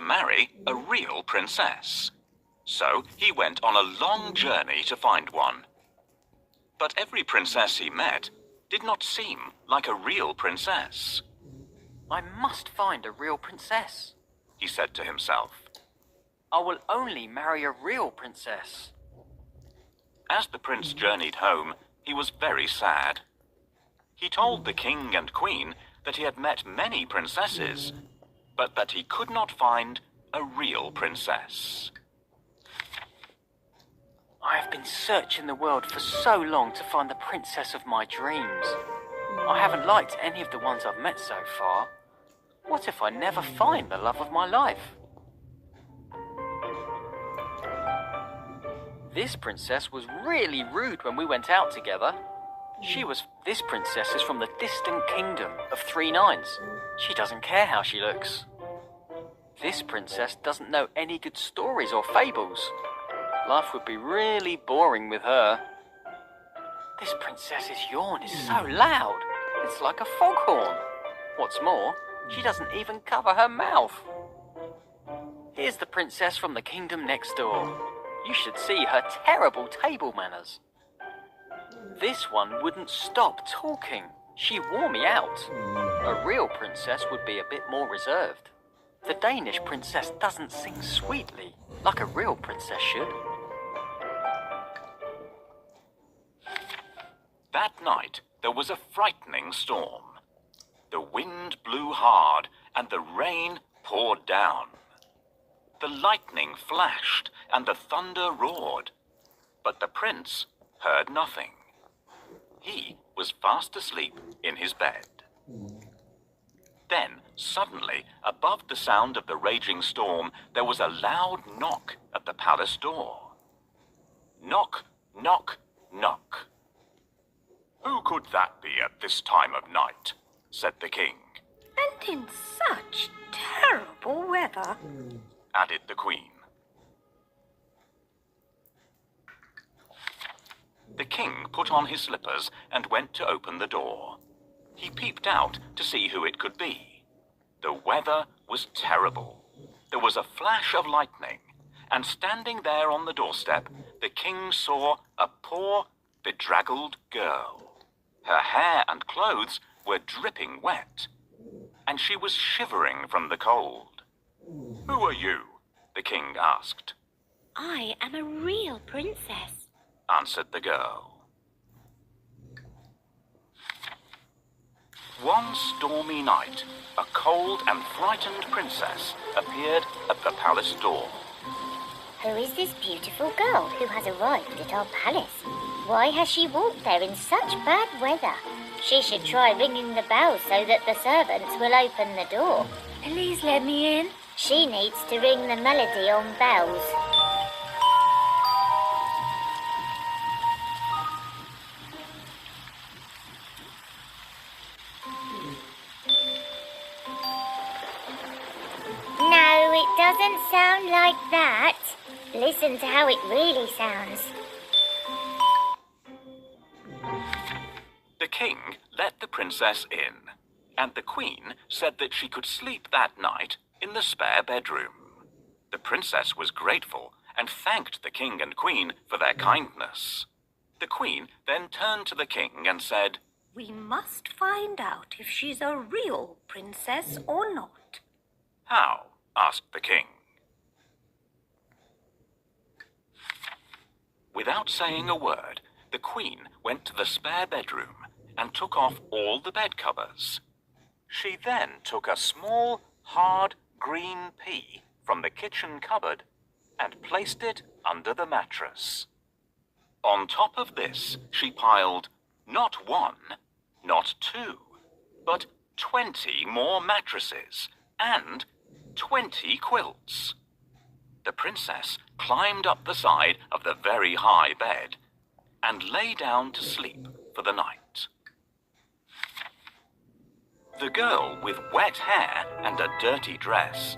to marry a real princess. So he went on a long journey to find one. But every princess he met did not seem like a real princess. I must find a real princess, he said to himself. I will only marry a real princess. As the prince journeyed home, he was very sad. He told the king and queen that he had met many princesses, but that he could not find a real princess. I have been searching the world for so long to find the princess of my dreams. I haven't liked any of the ones I've met so far. What if I never find the love of my life? This princess was really rude when we went out together. This princess is from the distant kingdom of 3 nines. She doesn't care how she looks. This princess doesn't know any good stories or fables. Life would be really boring with her. This princess's yawn is so loud. It's like a foghorn. What's more, she doesn't even cover her mouth. Here's the princess from the kingdom next door. You should see her terrible table manners. This one wouldn't stop talking. She wore me out. A real princess would be a bit more reserved. The Danish princess doesn't sing sweetly like a real princess should. That night, there was a frightening storm. The wind blew hard and the rain poured down. The lightning flashed and the thunder roared, but the prince heard nothing. He was fast asleep in his bed. Then, suddenly, above the sound of the raging storm, there was a loud knock at the palace door. Knock, knock, knock. "Who could that be at this time of night?" said the king. "And in such terrible weather," added the queen. The king put on his slippers and went to open the door. He peeped out to see who it could be. The weather was terrible. There was a flash of lightning, and standing there on the doorstep, the king saw a poor, bedraggled girl. Her hair and clothes were dripping wet, and she was shivering from the cold. "Who are you?" the king asked. "I am a real princess," answered the girl. One stormy night, a cold and frightened princess appeared at the palace door. Who is this beautiful girl who has arrived at our palace? Why has she walked there in such bad weather? She should try ringing the bell so that the servants will open the door. "Please let me in." She needs to ring the melody on bells. No, it doesn't sound like that. Listen to how it really sounds. The king let the princess in, and the queen said that she could sleep that night in the spare bedroom. The princess was grateful and thanked the king and queen for their kindness. The queen then turned to the king and said, "We must find out if she's a real princess or not." "How?" asked the king. Without saying a word, the queen went to the spare bedroom and took off all the bed covers. She then took a small, hard, green pea from the kitchen cupboard and placed it under the mattress. On top of this, she piled not 1, not 2, but 20 more mattresses and 20 quilts. The princess climbed up the side of the very high bed and lay down to sleep for the night. The girl with wet hair and a dirty dress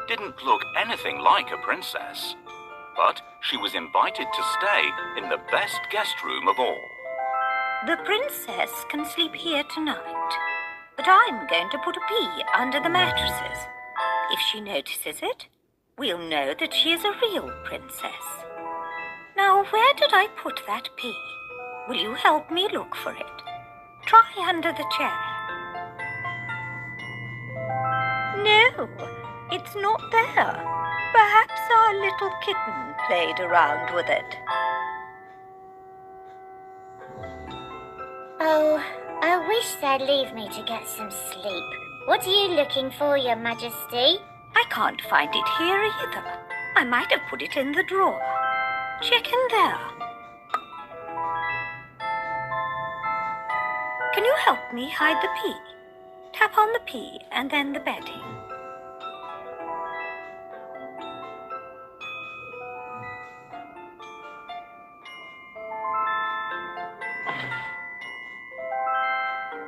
didn't look anything like a princess, but she was invited to stay in the best guest room of all. "The princess can sleep here tonight, but I'm going to put a pea under the mattresses. If she notices it, we'll know that she is a real princess. Now, where did I put that pea? Will you help me look for it? Try under the chair. No, it's not there. Perhaps our little kitten played around with it. Oh, I wish they'd leave me to get some sleep. What are you looking for, Your Majesty? I can't find it here either. I might have put it in the drawer. Check in there. Can you help me hide the pea? Tap on the pea and then the bedding.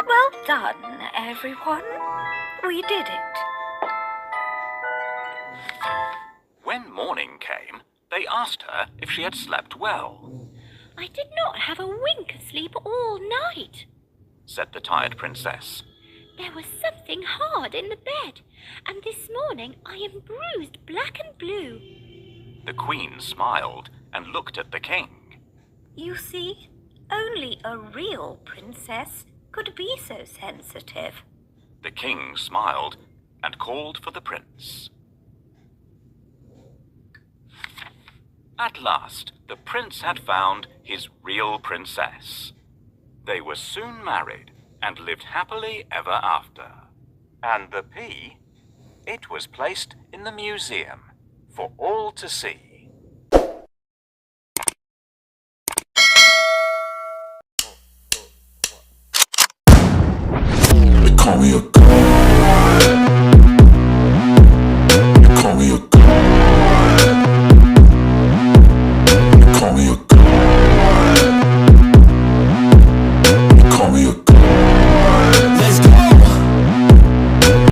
Well done, everyone. We did it. When morning came, they asked her if she had slept well, I did not have a wink of sleep all night. said the tired princess. There was something hard in the bed, and this morning I am bruised black and blue. The queen smiled and looked at the king. You see, only a real princess could be so sensitive. The king smiled and called for the prince. At last, the prince had found his real princess. They were soon married and lived happily ever after. And the pea, it was placed in the museum for all to see. They call me a